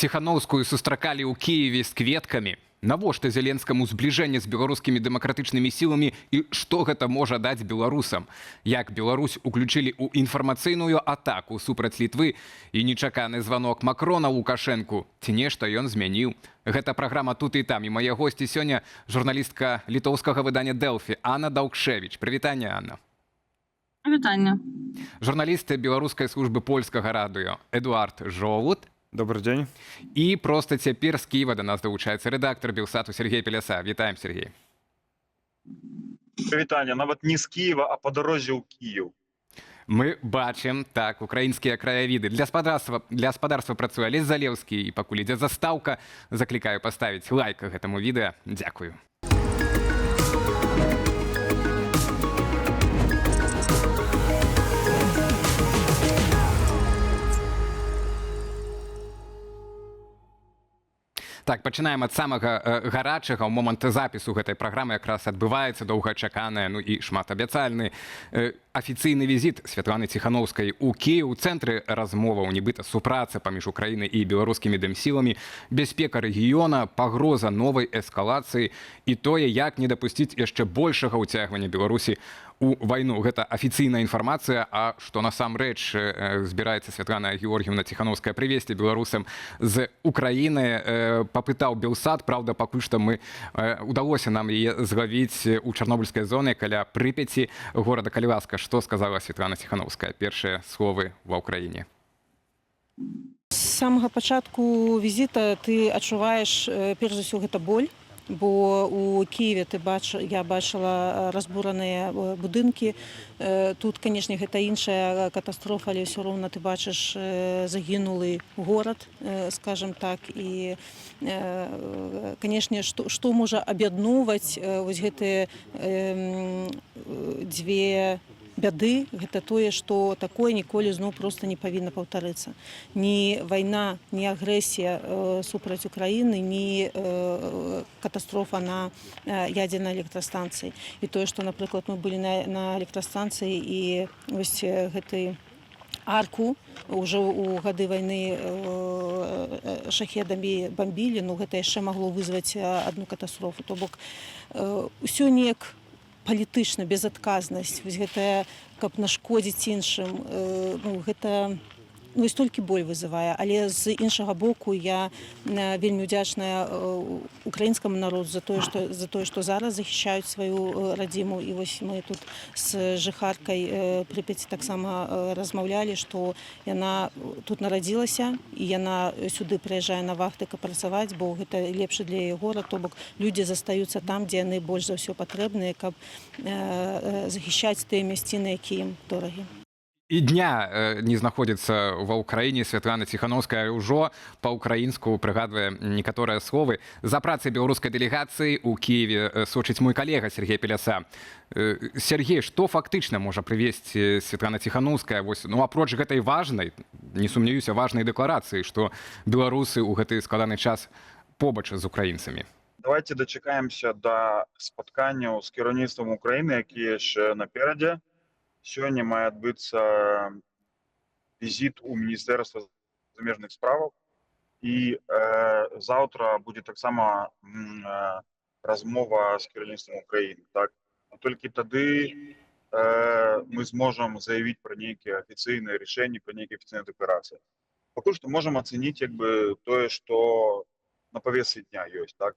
Ціхановскую сустракалі ў Кіеве з кветкамі. Навошта Зеленскаму збліжэнне з беларускімі дэмакратычнымі сіламі і што гэта можа даць беларусам? Як Беларусь уключылі ў інфармацыйную атаку супраць Літвы і нечаканы званок Макрона Лукашэнку? Ці нешта ён змяніў? Гэта праграма «Тут і там». І мае госці сёння журналістка літоўскага выдання «Дэлфі» Анна Даўкшевіч. Прывітанне, Анна. Вітання. Журналіст беларускай службы польскага радыё Эдуард Жолуд. Добрый день. І проста цяпер з Кіева да нас далучаецца рэдактар Белсату Сергей Пеляса. Вітаем, Сергей. Вітання. Нават не з Кіева, а па дарозе ў Кіев. Мы бачым, так, украінскія краявіды. Для спадарства працуе Алесь Залеўскі, і пакуль ідзе застаўка, заклікаю паставіць лайк гэтаму відэа. Дзякую. Так, пачынаем ад самага гарачага. У момант запісу гэтай праграмы якраз адбываецца доўгачаканая, ну і шматабяцальны афіцыйны візіт Святланы Ціхановскай у Кіеў. У цэнтры размоваў нібыта супраца паміж Украінай і беларускімі дэмсіламі, бяспека рэгіёна, пагроза новай эскалацыі і тое, як не дапусціць яшчэ большага ўцягвання Беларусі у вайну. Гэта афіцыйная інфармацыя, а што насамрэч збіраецца Святлана Георгіевна Ціхановская прывезці беларусам з Украіны, папытаў Белсат. Праўда, пакуль што удалося нам яе злавіць у чарнобыльскай зоне каля Прыпяці, горада. Калі ласка, што сказала Святлана Ціхановская? Першыя словы ва ўкраіне. З самага пачатку візіта ты адчуваеш, перш за ўсё, гэта боль, бо у Киеве я бачыла разбураныя будынкі. Тут, канешне, гэта іншая катастрофа, але ўсё роўна ты бачыш загінулы горад, скажем так. І, канешне, што можа аб'ядноўваць вось гэтыя дзве бяды, гэта тое, што такое ніколі зноў проста не павінна паўтарыцца. Ні вайна, ні агрэсія супраць Украіны, ні катастрофа на ядзернай электрастанцыі. І тое, што, напрыклад, мы былі на электрастанцыі і вось гэты арку ўжо ў гады вайны шахедамі бамбілі, ну гэта яшчэ магло вызваць адну катастрофу. То бок усё неяк палітычна, безадказнасць, вось гэтая, каб нашкодзіць іншым, ну гэта вось толькі боль вызывае. Але з іншага боку я вельмі ўдзячная украінскаму народу за тое, што зараз захищаюць сваю радзіму. І вось мы тут з жыхаркай Прыпяці таксама размаўлялі, што яна тут нарадзілася і яна сюды прыязджае на вахты, каб працаваць, бо гэта лепшы для яе горад. То бок людзі застаюцца там, дзе яны больш за ўсё патрэбныя, каб захищаць тыя мясціны, якія ім дорагі. І дня не знаходзіцца ва ўкраіне Святлана Ціхановская ўжо па-ўкраінску прыгадвае некаторыя словы. За працай беларускай дэлегацыі ў Кіеве сочыць мой калега Сергей Пеляса. Сергей, што фактычна можа прывесці Святлана Ціхановская, ну, апроч гэтай важнай, не сумняваюся, важнай дэкларацыі, што беларусы ў гэты складаны час побач з украінцамі? Давайте дачакаемся да спатканняў з кіраўніцтвам Украіны, якія яшчэ наперадзе. Сёння мае адбыцца візіт у Міністэрства замежных справаў, і заўтра будзе таксама размова з кіраўніцтвам Украіны. Так? Толькі тады мы зможам заявіць пра нейкія афіцыйныя рашэнні, пра нейкія афіцыйныя дэкларацыі. Пакуль што можам ацэніць тое, што на павестцы дня ёсць. Так?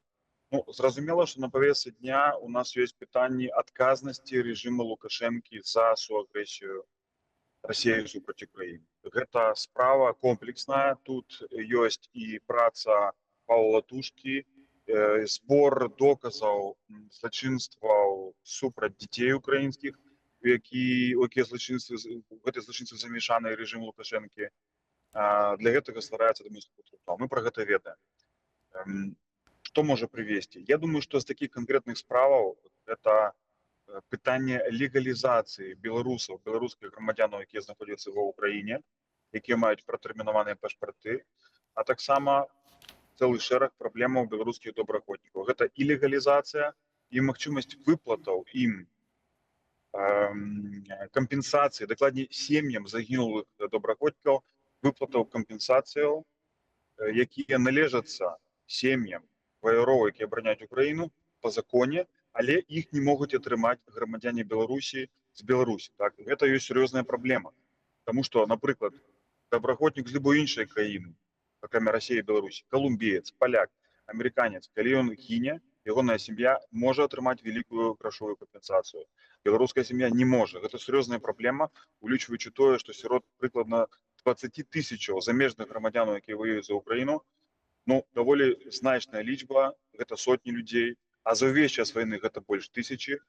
Ну, зразумела, што на павестцы дня у нас ёсць пытанні адказнасці рэжыму Лукашэнкі за суагрэсію Расіі супраць Украіны. Гэта справа комплексная. Тут ёсць і праца Паўла Латушкі, збор доказаў злачынстваў супраць дзяцей украінскіх, у якія злачынствы замешаны рэжым Лукашэнкі. Для гэтага ствараецца адміністратыўны трыбунал. Мы пра гэта ведаем. Што можа прывесці? Я думаю, што з такіх канкрэтных справаў гэта пытанне легалізацыі беларусаў, беларускіх грамадзянаў, якія знаходзяцца ва ўкраіне, якія маюць пратэрмінаваныя пашпарты, а таксама цэлы шэраг праблемаў беларускіх добраахвотнікаў. Гэта і легалізацыя, і магчымасць выплатаў ім кампенсацыі, дакладней сем'ям загінулых добраахвотнікаў, выплатаў кампенсацыяў якія належацца сем'ям ваяроў, якія абараняюць Украіну па законе, але іх не могуць атрымаць грамадзяне Беларусі з Беларусі. Так? Гэта ёсць сур'ёзная праблема. Таму што, напрыклад, добраахвотнік з любой іншай краіны, акрамя Расіі і Беларусі, калумбіец, паляк, амерыканец, калі ён гіне, ягоная сям'я можа атрымаць вялікую грашовую кампенсацыю. Беларуская сям'я не можа. Гэта сур'ёзная праблема, улічваючы тое, што сярод прыкладна 20 тысячаў замежных грамадзянаў, якія воююць за Украіну, ну, даволі значная лічба, гэта сотні людзей, а за ўвесь час вайны гэта больш тысячы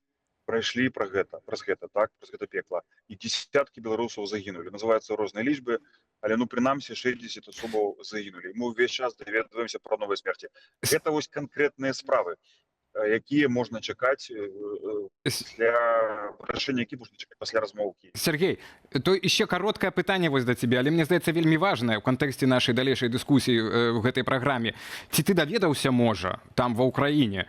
прайшлі праз гэта пекла. І десяткі беларусаў загінулі. Называюцца розныя лічбы, але ну прынамсі 60 асобаў загінулі. Мы ўвесь час даведваемся пра новыя смерці. Гэта вось канкрэтныя справы, якія можна чакаць для рашэння, які можна чакаць пасля размоўкі. Сергей, то еще короткое пытанне вось да цябе, але мне здаецца вельмі важнае ў кантэксце нашай далейшай дыскусіі ў гэтай праграме. Ці ты даведаўся, можа, там ва ўкраіне,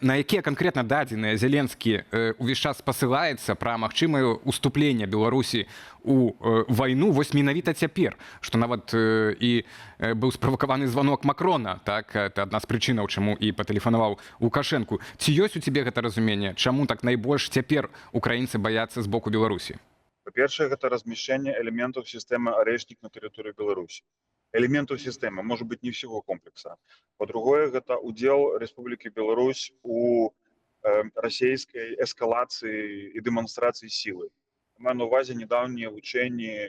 на якія канкрэтна дадзеныя Зеленскі увесь час спасылаецца пра магчымае уступленне Беларусі у вайну вось менавіта цяпер, што нават і быў справакаваны званок Макрона, так, это адна з прычынаў, чаму і патэлефанаваў Лукашэнку. Ці ёсць у цябе гэта разуменне, чаму так найбольш цяпер украінцы баяцца з боку Беларусі? Па-першае, гэта размяшчэнне элементаў сістэмы арэшнік на тэрыторыі Беларусі. Элементаў сістэмы, можа быць, не ўсяго комплекса. Па-другое, гэта удзел Рэспублікі Беларусь у расійскай эскалацыі і дэманстрацыі сілы. Маю на ўвазе нядаўнія вучэнні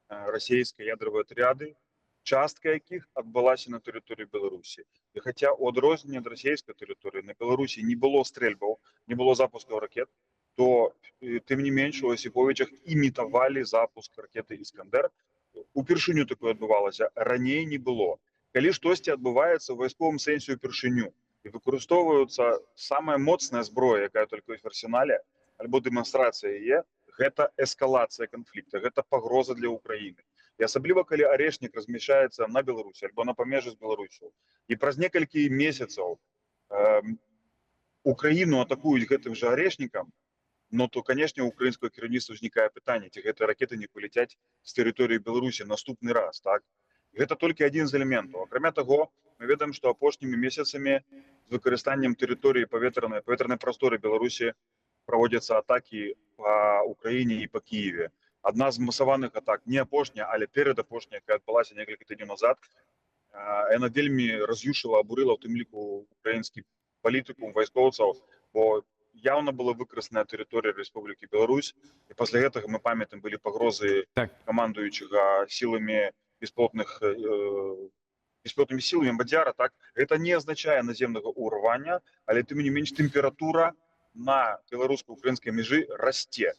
расійскай ядравай атряды, частка якіх адбылася на тэрыторыі Беларусі. І хаця ў адрозненне ад расійскай тэрыторыі на Беларусі не было стрэльбаў, не было запускаў ракет, то тым не менш у Осіповічах імітавалі запуск ракеты «Іскандер». Упершыню такое адбывалася, раней не было. Калі штосьці адбываецца ў вайсковым сэнсе упершыню і выкарыстоўваюцца самая моцная зброя, якая толькі ёсць в арсенале, альбо дэманстрацыя яе, гэта эскалацыя канфлікта, гэта пагроза для Украіны. І асабліва, калі арэшнік размяшчаецца на Беларусі альбо на памежжы з Беларусю. І праз некалькі месяцаў Украіну атакуюць гэтым жа арэшнікам, но то, канешне, у украінскага кіраўніцтва ўзнікае пытанне, ці гэтыя ракеты не паляцяць з тэрыторыі Беларусі наступны раз, так? Гэта толькі адзін з элементаў. Акрамя таго, мы ведаем, што апошнімі месяцамі з выкарыстаннем тэрыторыі паветранай прасторы Беларусі праводзяцца атакі па Украіне і па Кіеве. Адна з масаваных атак, не апошняя, але перадапошняя, якая адбылася некалькі тыдняў назад, яна вельмі раз'юшыла, абурыла, у тым ліку украінскі палітыкум, вайскоўцаў, бо яўна была выкарыстана тэрыторыя Рэспублікі Беларусь, і пасля гэтага мы памятаем, былі пагрозы камандуючага сіламі беспілотнымі сіламі Бадзяра, так? Гэта не азначае наземнага ўрвання, але тым не менш тэмпература на беларуска-украінскай мяжы расце.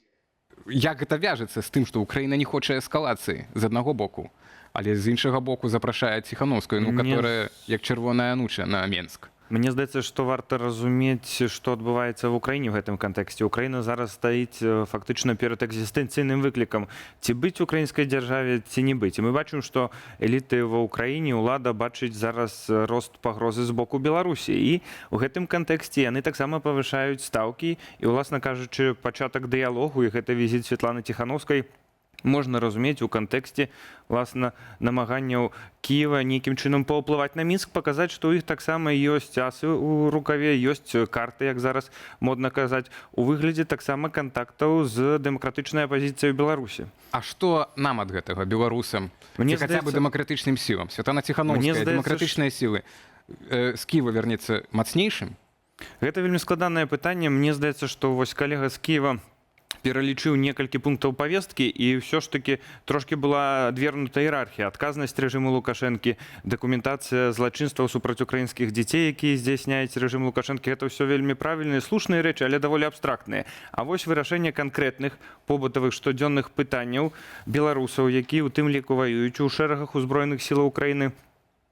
Як гэта вяжецца з тым, што Украіна не хоча эскалацыі з аднаго боку, але з іншага боку запрашае Ціхановскую, которая як чырвоная ануча на Менск? Мне здаецца, што варта разумець, што адбываецца в Украіне ў гэтым кантэксце. Украіна зараз стаіць фактычна перад экзістэнцыйным выклікам, ці быць украінскай дзяржаве, ці не быць. І мы бачым, што эліты ва ўкраіне, ўлада бачыць зараз рост пагрозы з боку Беларусі. І ў гэтым кантэксце яны таксама павышаюць стаўкі. І, уласна кажучы, пачатак дыялогу, і гэта візіт Святланы Ціхановскай, можна разумець у кантэксце власна намаганняў Кіева нейкім чынам паўплываць на Мінск, паказаць, што ў іх таксама ёсць асы ў рукаве, ёсць карты, як зараз модна казаць, у выглядзе таксама кантактаў з дэмакратычнай апазіцыяй Беларусі. А што нам ад гэтага, беларусам? Ці хаця бы дэмакратычным сілам? Святлана Ціхановская, дэмакратычныя сілы з Кіева вернецца мацнейшым? Гэта вельмі складанае пытанне. Мне здаецца, што вось калега з Кіева пералічыў некалькі пунктаў павесткі, і ўсё ж такі трошкі была адвергнута іерархія, адказнасць рэжыму Лукашэнкі, дакументацыя злачынстваў супраць украінскіх дзяцей, якія здзяйсняюць рэжым Лукашэнкі. Гэта ўсё вельмі правільныя, слушныя рэчы, але даволі абстрактныя. А вось вырашэнне канкрэтных побытавых штодзённых пытанняў беларусаў, якія ў тым ліку ваююць у шэрагах узброеных сілаў Украіны,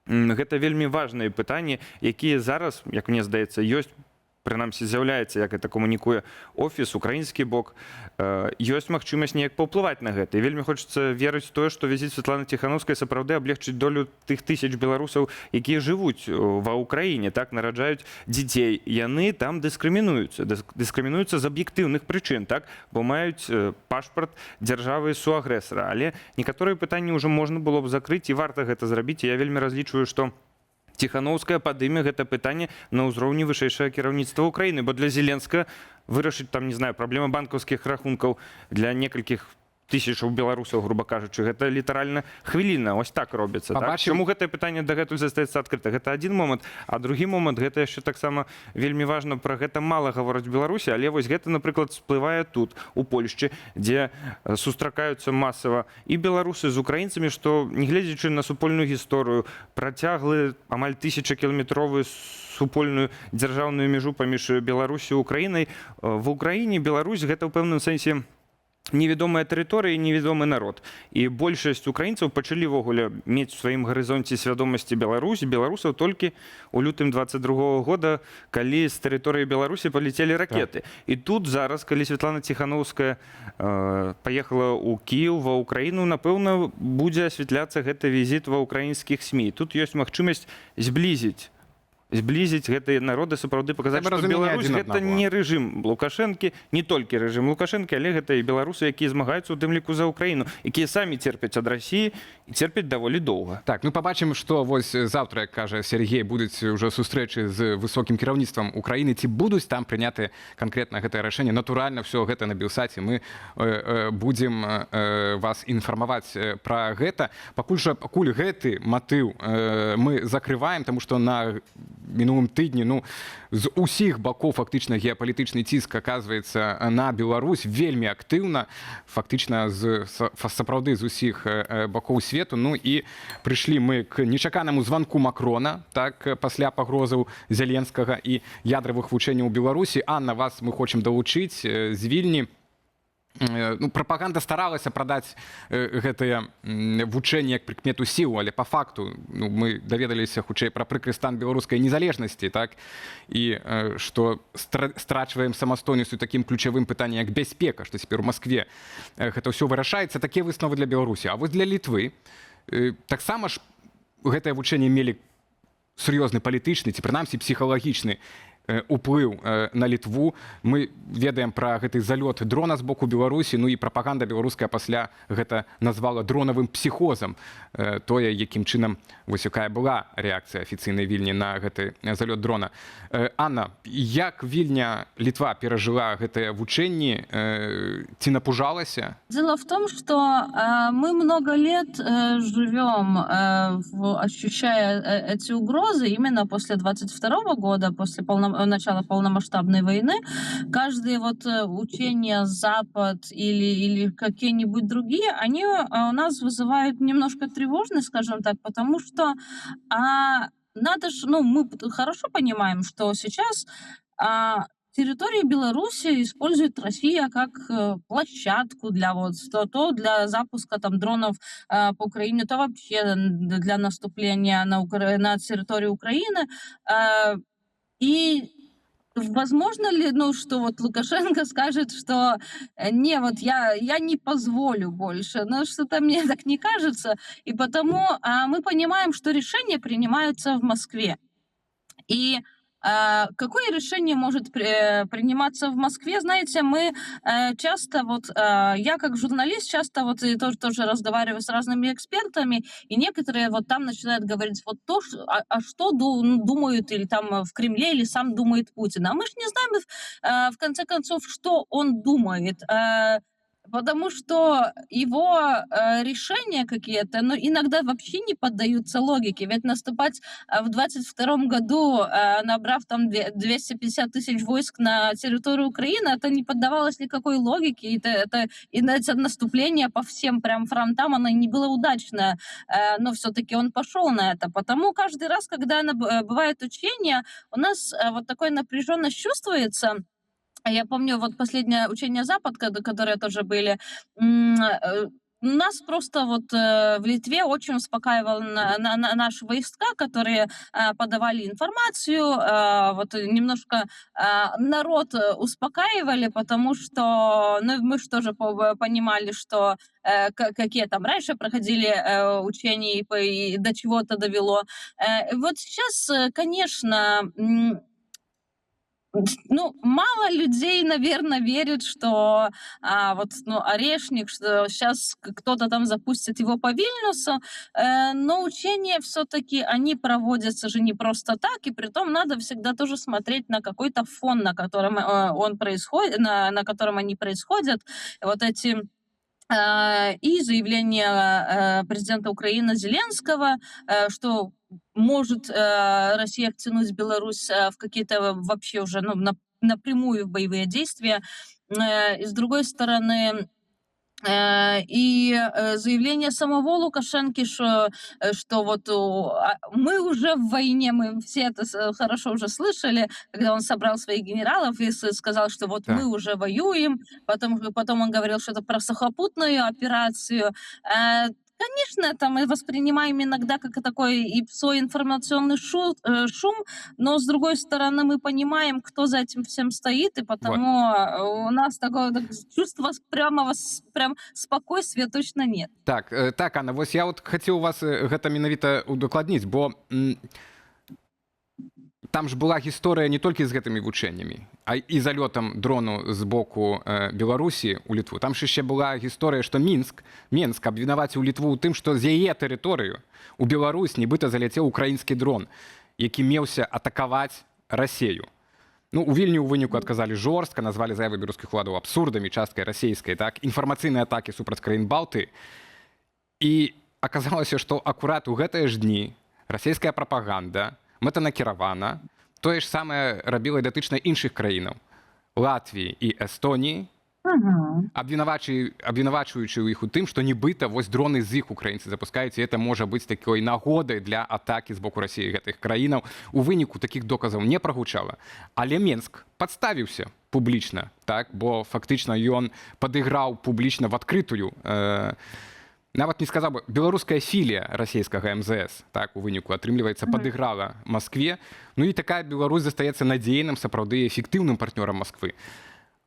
гэта вельмі важныя пытанні, якія зараз, як мне здаецца, ёсць прынамсі з'яўляецца, як это камунікуе офіс, украінскі бок, ёсць магчымасць неяк паўплываць на гэта. І вельмі хочацца верыць у тое, што візіт Святланы Ціханаўскай сапраўды аблегчыць долю тых тысяч беларусаў, якія жывуць ва ўкраіне, так, нараджаюць дзяцей. Яны там дыскрымінуюцца з аб'ектыўных прычын, так, бо маюць пашпарт дзяржавы суагрэсара. Але некаторыя пытанні ўжо можна было б закрыць, і варта гэта зрабіць. І я вельмі разлічваю, што Ціханаўская падыме гэта пытанне на ўзроўні вышэйшага кіраўніцтва ўкраіны, бо для Зеленскага вырашыць там, не знаю, праблема банкаўскіх рахункаў для некалькіх тысячаў беларусаў, груба кажучы, гэта літаральна хвіліна, ось так робіцца. Так? Чаму гэтае пытанне дагэтуль застаецца адкрыта? Гэта адзін момант, а другі момант, гэта яшчэ таксама вельмі важна, пра гэта мала гавораць Беларусі, але вось гэта, напрыклад, всплывае тут, у Польшчы, дзе сустракаюцца масава і беларусы з украінцамі, што, нягледзячы на супольную гісторыю, працяглы амаль 1000-кіламетровую супольную дзяржаўную мяжу паміж Беларусю і Украінай, в Украіне Беларусь гэта ў пэўным сэнсе невядомая тэрыторыя і невядомы народ. І большасць украінцаў пачалі ввогуле мець у сваім гарызонце свядомасці беларусаў толькі ў лютым 22-го года, калі з тэрыторыі Беларусі паляцелі ракеты. І тут зараз, калі Святлана Ціханаўская паехала ў Кіеў, ва ўкраіну, напэўна, будзе асвятляцца гэты візіт ва ўкраінскіх СМІ. Тут ёсць магчымасць зблізіць гэтыя народы, сапраўды паказаць, што Беларусь гэта не рэжым Лукашэнкі, не толькі рэжым Лукашэнкі, але гэта і беларусы, якія змагаюцца ў тым ліку за ўкраіну, якія самі церпяць ад Расіі і церпяць даволі доўга. Так, ну пабачым, што вось заўтра, як кажа Сергей, будуць ўжо сустрэчы з высокім кіраўніцтвам Украіны, ці будуць там прыняты канкрэтна гэтае рашэнне. Натуральна, ўсё гэта на Белсаце, мы будзем вас інфармаваць пра гэта. Пакуль гэты матыў мы закрываем, таму што на мінулым тыдні, ну, з усіх бакоў фактычна геапалітычны ціск аказваецца на Беларусь вельмі актыўна, фактычна сапраўды з усіх бакоў свету. Ну і прыйшлі мы к нечаканаму званку Макрона, так, пасля пагрозаў Зеленскага і ядравых вучэнняў у Беларусі. Анна, вас мы хочам далучыць з Вільні. Ну, прапаганда старалася прадаць гэтае вучэнне як прыкмету сілу, але па факту мы даведаліся хутчэй пра прыкры стан беларускай незалежнасці, так, і што страчваем самастойнасць у такім ключавым пытанні, як бяспека, што цяпер у Маскве гэта ўсё вырашаецца. Такія высновы для Беларусі. А вось для Літвы таксама ж гэтае вучэнне мелі сур'ёзны палітычны ці прынамсі псіхалагічны уплыў на Літву. Мы ведаем пра гэты залёт дрона з боку Беларусі, ну і прапаганда беларуская пасля гэта назвала дронавым псіхозам. Тое, якім чынам вось якая была рэакцыя афіцыйнай Вільні на гэты залёт дрона. Анна, як Вільня, Літва перажыла гэтыя вучэнні, ці напужалася? Дело в том, что мы много лет живем, ощущая эти угрозы, именно после 22 года, после начала полномасштабной войны. Каждые вот учения Запад или какие-нибудь другие, они у нас вызывают немножко тревожность, скажем так, потому что надо же, ну, мы хорошо понимаем, что сейчас территорию Беларуси использует Россия как площадку для вот то для запуска там дронов по Украине, то вообще для наступления на территорию Украины. И возможно ли, ну, что вот Лукашенко скажет, что не, вот я не позволю больше, но что-то мне так не кажется, и потому мы понимаем, что решения принимаются в Москве. И какое решение может приниматься в Москве? Знаете, мы часто, вот я как журналист часто вот и тоже разговариваю с разными экспертами, и некоторые вот там начинают говорить вот то, что думают или там в Кремле, или сам думает Путин. А мы же не знаем, в конце концов, что он думает. Потому что его решения какие-то, ну, иногда вообще не поддаются логике. Ведь наступать в 22 году, набрав там 250 тысяч войск на территорию Украины, это не поддавалось никакой логике. И это наступление по всем прям фронтам, оно не было удачное. Но все-таки он пошел на это. Потому каждый раз, когда бывает учение, у нас вот такой напряженность чувствуется. Я помню, вот последнее учение Запад, которые тоже были, нас просто вот в Литве очень успокаивал наши войска, которые подавали информацию, вот немножко народ успокаивали, потому что, ну, мы же тоже понимали, что какие там раньше проходили учения и до чего-то довело. Вот сейчас, конечно, ну, мало людей, наверное, верят, что вот, ну, Орешник, что сейчас кто-то там запустит его по Вильнюсу, но учения все-таки, они проводятся же не просто так, и притом надо всегда тоже смотреть на какой-то фон, на котором он происходит, на котором они происходят. Вот эти и заявление президента Украины Зеленского, что может Россия втянуть Беларусь в какие-то вообще уже, ну, напрямую в боевые действия. И с другой стороны, заявление самого Лукашенки, что вот мы уже в войне, мы все это хорошо уже слышали, когда он собрал своих генералов и сказал, что вот мы Так. уже воюем, потом он говорил что-то про сухопутную операцию. Конечно, это мы воспринимаем иногда как такой и свой информационный шум, но с другой стороны мы понимаем, кто за этим всем стоит, и Вот. потому у нас такого чувства прям спокойствия точно нет. Так, Анна, вось я от хацеў вас гэта менавіта удакладніць, бо там ж была гісторыя не толькі з гэтымі вучэннямі, а і залётам дрону з боку Беларусі ў Літву. Там ж яшчэ была гісторыя, што Мінск абвінаваціў Літву ў тым, што з яе тэрыторыю у Беларусь нібыта заляцеў украінскі дрон, які меўся атакаваць Расею. Ну, у Вільні ў выніку адказалі жорстка, назвалі заявы беларускіх уладаў абсурдамі, часткай расейскай, так, інфармацыйныя атакі супраць краін Балты. І аказалася, што акурат у гэтыя ж дні расійская прапаганда мэтанакіравана тое ж самае рабіла і датычна іншых краінаў Латвіі і Эстоніі, абвінавачваючы ў іх у тым, што нібыта вось дроны з іх украінцы запускаюць, і это можа быць такой нагодай для атакі з боку Расіі гэтых краінаў. У выніку такіх доказаў не прагучала, але Менск падставіўся публічна, так, бо фактычна ён падыграў публічна в адкрытую, нават не сказаў бы, беларуская філія расійскага МЗС, так, у выніку атрымліваецца, падыграла Маскве. Ну і такая Беларусь застаецца надзейным, сапраўды эфектыўным партнёрам Масквы.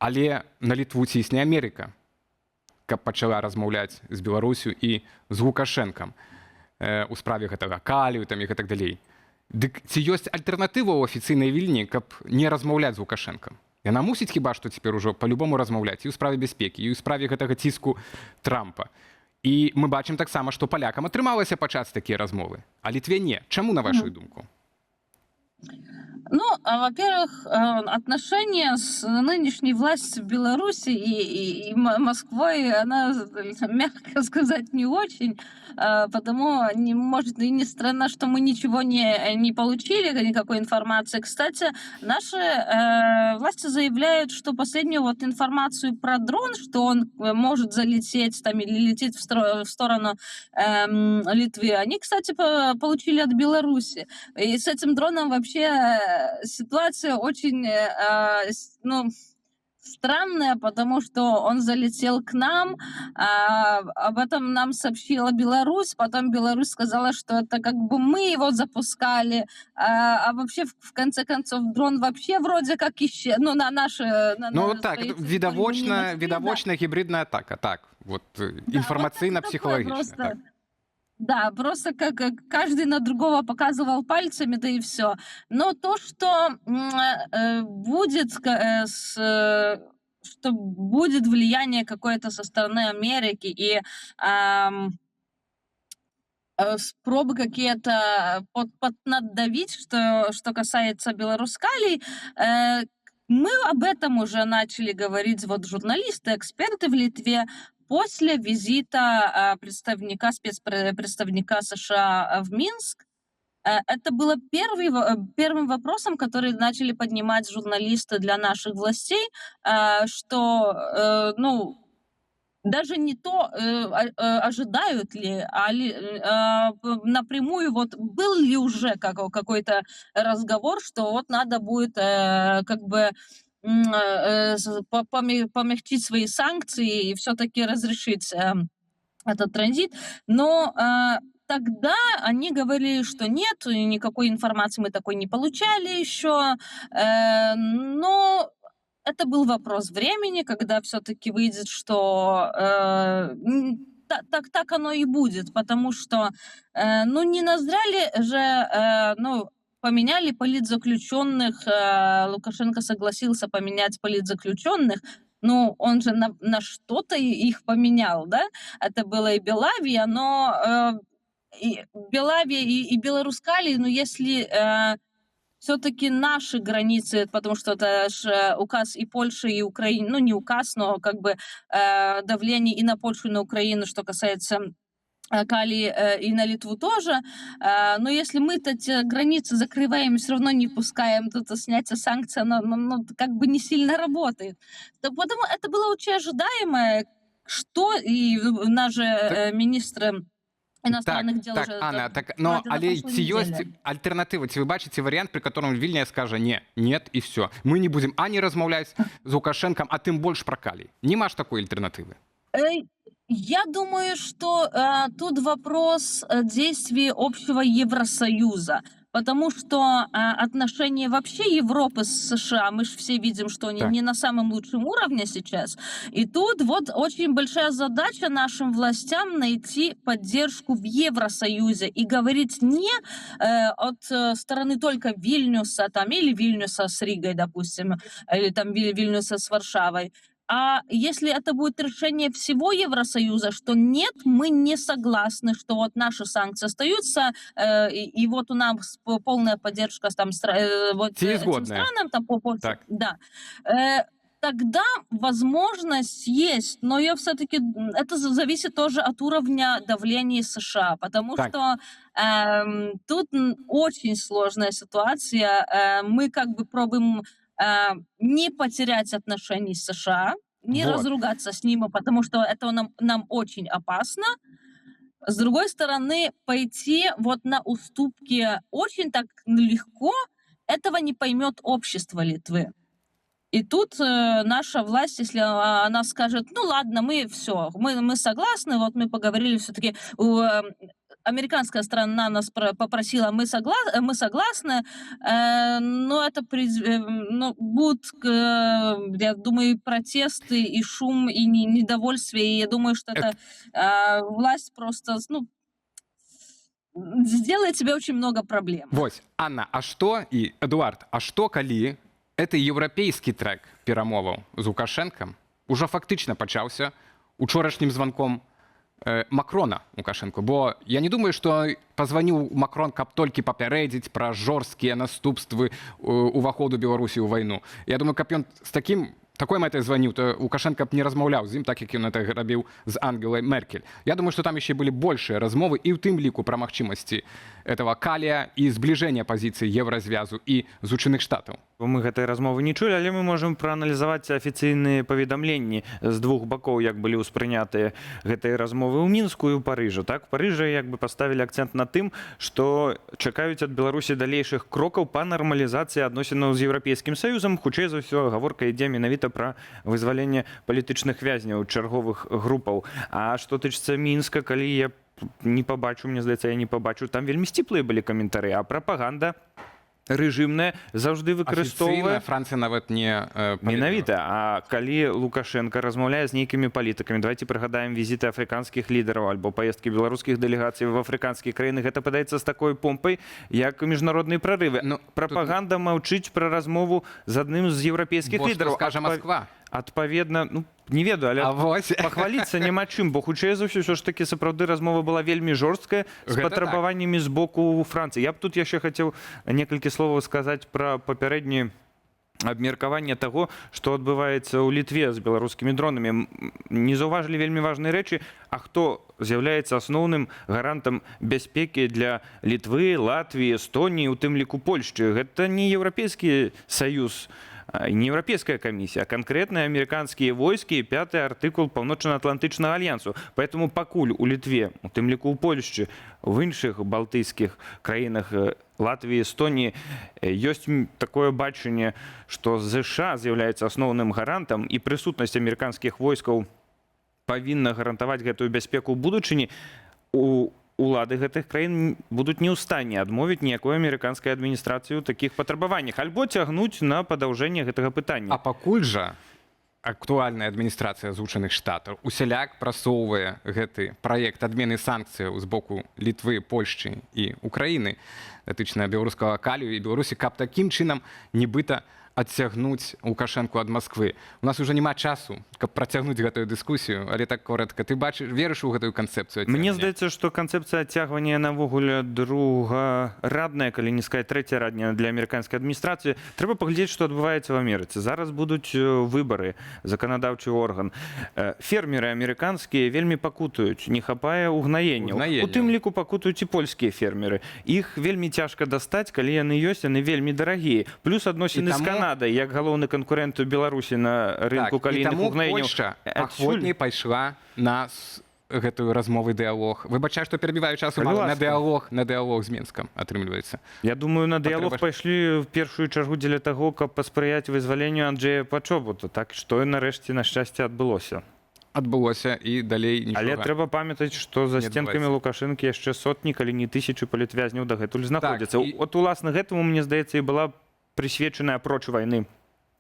Але на Літву цісне Амерыка, каб пачала размаўляць з Беларусю і з Лукашэнкам у справе гэтага калію там і гэтак далей. Дык ці ёсць альтэрнатыва ў афіцыйнай Вільні, каб не размаўляць з Лукашэнкам? Яна мусіць хіба што цяпер ужо па-любому размаўляць і ў справе бяспекі, і ў справе гэтага ціску Трампа. І мы бачым таксама, што палякам атрымалася пачаць такія размовы, а Літве не. Чаму, на вашу думку? Ну, во-первых, отношения с нынешней властью Беларуси и Москвой, она, мягко сказать, не очень, потому, может, и не странно, что мы ничего не получили, никакой информации. Кстати, наши власти заявляют, что последнюю вот информацию про дрон, что он может залететь там или лететь в сторону Литвы, они, кстати, получили от Беларуси. И с этим дроном вообще ситуация очень, ну, странная, потому что он залетел к нам, об этом нам сообщила Беларусь, потом Беларусь сказала, что это как бы мы его запускали, а вообще в конце концов дрон вообще вроде как исчез, ну на наши... Ну так, відавочна гібридная атака, так, вот інфармацыйна-псіхалагічная. Да, просто как каждый на другого показывал пальцами, да и все. Но то, что будет, что будет влияние какое-то со стороны Америки и пробы какие-то поднадавить, что касается белорусскалий, мы об этом уже начали говорить вот журналисты, эксперты в Литве, после визита спецпредставника США в Минск. Это было первым вопросом, который начали поднимать журналисты для наших властей, что, ну, даже не то, ожидают ли, напрямую вот был ли уже какой-то разговор, что вот надо будет как бы помягчить свои санкции и все-таки разрешить этот транзит. Но тогда они говорили, что нет, и никакой информации мы такой не получали еще. Но это был вопрос времени, когда все-таки выйдет, что так оно и будет, потому что, ну, не назряли же, ну, поменяли политзаключенных, Лукашенко согласился поменять политзаключенных, ну, он же на что-то их поменял, да? Это было и Белавия, но и Белавия и Белорускали, но если все-таки наши границы, потому что это же указ и Польши, и Украины, ну, не указ, но как бы давление и на Польшу, и на Украину, что касается Кали и на Литву тоже. Но если мы-то эти границы закрываем и все равно не пускаем, то снятие санкций, оно как бы не сильно работает. То потому это было очень ожидаемое, что и наш же министр иностранных дел так, уже Анна, так, говорил но на але прошлой ці ёсць неделе. альтэрнатыва, ці вы бачыце варыянт, пры котором Вільня скажа не, нет і все, мы не будем ані размаўляць з Лукашенком, а тым больш пра Калій. Нема ж такой альтэрнатывы. Я думаю, что тут вопрос действий общего Евросоюза, потому что отношения вообще Европы с США, мы же все видим, что они Так. не на самом лучшем уровне сейчас. И тут вот очень большая задача нашим властям найти поддержку в Евросоюзе и говорить не от стороны только Вильнюса там, или Вильнюса с Ригой, допустим, или там Вильнюса с Варшавой. А если это будет решение всего Евросоюза, что нет, мы не согласны, что вот наши санкции остаются, и вот у нас полная поддержка там, вот Те этим згодные. странам, там, Так. да, тогда возможность есть, но я все-таки это зависит тоже от уровня давления США, потому Так. что тут очень сложная ситуация. Мы как бы пробуем не потерять отношения с США, не Вот. разругаться с ними, потому что это нам очень опасно. С другой стороны, пойти вот на уступки очень так легко, этого не поймет общество Литвы. И тут наша власть, если она скажет, ну ладно, мы все, мы согласны, вот мы поговорили, все-таки американская сторона нас попросила, мы согласны, но это ну, будут, я думаю, протесты и шум, и недовольствие, и я думаю, что это власть просто, ну, сделает себе очень много проблем. Вось, Анна, а што і Эдуард, а што калі это еўрапейскі трэк перамоваў з Лукашэнкам ужо фактычна пачаўся учорашнім званком Макрона Лукашэнку, бо я не думаю, што пазваніў Макрон, каб толькі папярэдзіць пра жорсткія наступствы уваходу Беларусі ў вайну. Я думаю, каб ён з такой мэтай званіў, то Лукашенко б не размаўляў з ім, так як ён это рабіў з Ангелай Меркель. Я думаю, што там яшчэ былі большыя размовы і ў тым ліку пра магчымасці этого калія і збліжэння пазіцыі Еўразвязу і Злучаных Штатаў. Мы гэтай размовы не чулі, але мы можам прааналізаваць афіцыйныя паведамленні з двух бакоў, як былі ўспрынятыя гэтыя размовы ў Мінску і ў Парыжу. Так, Парыжы як бы паставілі акцэнт на тым, што чакаюць ад Беларусі далейшых крокаў па нармалізацыі адносінаў з Еўрапейскім Саюзам. Хутчэй за ўсё, гаворка ідзе менавіта пра вызваленне палітычных вязняў чарговых групаў. А што тычыцца Мінска, калі я не пабачу, мне здаецца, я не пабачу, там вельмі сціплыя былі каментары, а прапаганда рэжымная заўжды выкарыстоўвае. Афіцыйна Францыя нават не Менавіта. А калі Лукашенко размаўляе з нейкімі палітыкамі, давайте прыгадаем візіты афрыканскіх лідараў альбо паездкі беларускіх дэлегацый в афрыканскія краіны, гэта падаецца з такой помпай, як міжнародныя прарывы. Прапаганда маўчыць пра размову з адным з еўрапейскіх лідараў. Скажа Москва. Адпаведна, ну, не ведаю, але пахваліцца няма чым, бо хутчэй за ўсё ж такі сапраўды размова была вельмі жорсткая з патрабаваннямі з боку Францыі. Я б тут яшчэ хацеў некалькі словаў сказаць пра папярэдняе абмеркаванне таго, што адбываецца ў Літве з беларускімі дронамі. Не заўважылі вельмі важныя рэчы, а хто з'яўляецца асноўным гарантам бяспекі для Літвы, Латвіі, Эстоніі, у тым ліку Польшчы. Гэта не Еўрапейскі Саюз, не Европейская комиссия, а конкретные американские войски и 5-й артыкул Паўночна-Атлантычнага альянсу. Поэтому пакуль у Литве, у тым ліку у Польшчы, в іншых балтыйскіх краінах Латвіі, Эстоніі ёсць такое бачанне, што США з'яўляецца асноўным гарантам і прысутнасць амерыканскіх войскаў павінна гарантаваць гэтую бяспеку ў будучыні, улады гэтых краін будуць не ў стане адмовіць ніякой амерыканскай адміністрацыі ў такіх патрабаваннях альбо цягнуць на падаўжэнне гэтага пытання. А пакуль жа актуальная адміністрацыя Злучаных Штатаў усяляк прасоўвае гэты праект адмены санкцыяў з боку Літвы, Польшчы і Украіны датычна беларускага калію і Беларусі, каб такім чынам нібыта адцягнуць Лукашэнку ад Масквы. У нас уже няма часу, каб працягнуць гэтую дыскусію, але так коратка. Ты бачыш, верыш у гэтую канцэпцыю? Мне здаецца, што канцэпцыя адцягвання навогуле другарадная, калі не сказаць трэцярадная для амерыканскай адміністрацыі. Трэба паглядзець, што адбываецца в Амерыцы. Зараз будуць выбары, заканадаўчы орган. Фермеры амерыканскія вельмі пакутаюць, не хапае угнаенняў. У тым ліку пакутаюць і польскія фермеры. Іх вельмі цяжка дастаць, калі яны ёсць, яны вельмі дарагія. Плюс адносіны з Канадай, як галоўны канкурэнт у Беларусі на рынку калійных угнаенняў. Польшча ахвотней пайшла на гэтую размову дыялог. Выбачаю, што перабіваю часу мала. На дыялог з Менскам атрымліваецца. Я думаю, на дыялог пайшлі в першую чаргу дзеля таго, каб паспрыяць вызваленню Анджэя Пачобута. Так што і нарэшце на шчасце адбылося. Адбылося і далей нічога. Але трэба памятаць, што за сценкамі Лукашэнкі яшчэ сотні, калі не тысячы палітвязняў дагэтуль знаходзяцца. От уласна гэтаму, мне здаецца, і была прысвечаная апроч вайны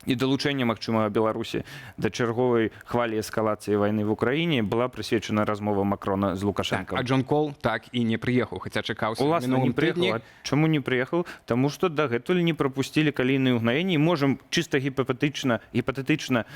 і далучэнне магчымага Беларусі да чарговай хвалі эскалацыі вайны в Украіне была прысвечана размова Макрона з Лукашэнкам. А Джон Кол так і не прыехаў, хаця чакаўся уласна не прыехаў. Чаму не прыехаў? Таму што дагэтуль не прапусцілі калійныя ўгнаенні. Можам чыста гіпатэтычна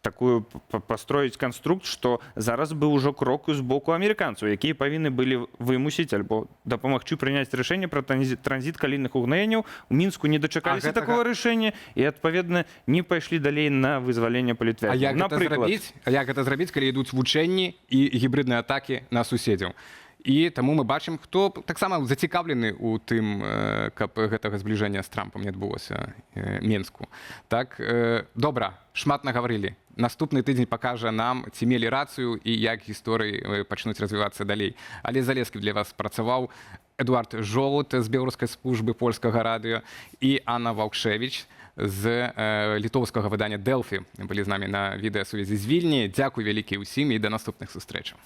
такую пастроіць канструкт, што зараз быў ужо крок з боку амерыканцаў, якія павінны былі вымусіць альбо дапамагчы прыняць рашэнне пра транзіт калійных угнаенняў. У Мінску не дачакаліся такого рашэння і, адпаведна, не пайшлі далей на вызваленне палітвязняў. А як гэта зрабіць, калі ідуць вучэнні і гібридныя атакі на суседзяў? І таму мы бачым, хто таксама зацікаўлены ў тым, каб гэтага збліжэння з Трампам не адбылося Менску. Так, добра, шмат нагаварылі. Наступны тыдзень пакажа нам, ці мелі рацыю і як гісторыі пачнуць развівацца далей. Але Залескі для вас працаваў, Эдуард Жолуд з беларускай службы польскага радыё і Анна Ваўкшевіч з літоўскага выдання «Дэлфі» былі з намі на відэасувязі з Вільні. Дзякуй вялікі ўсім і да наступных сустрэчаў.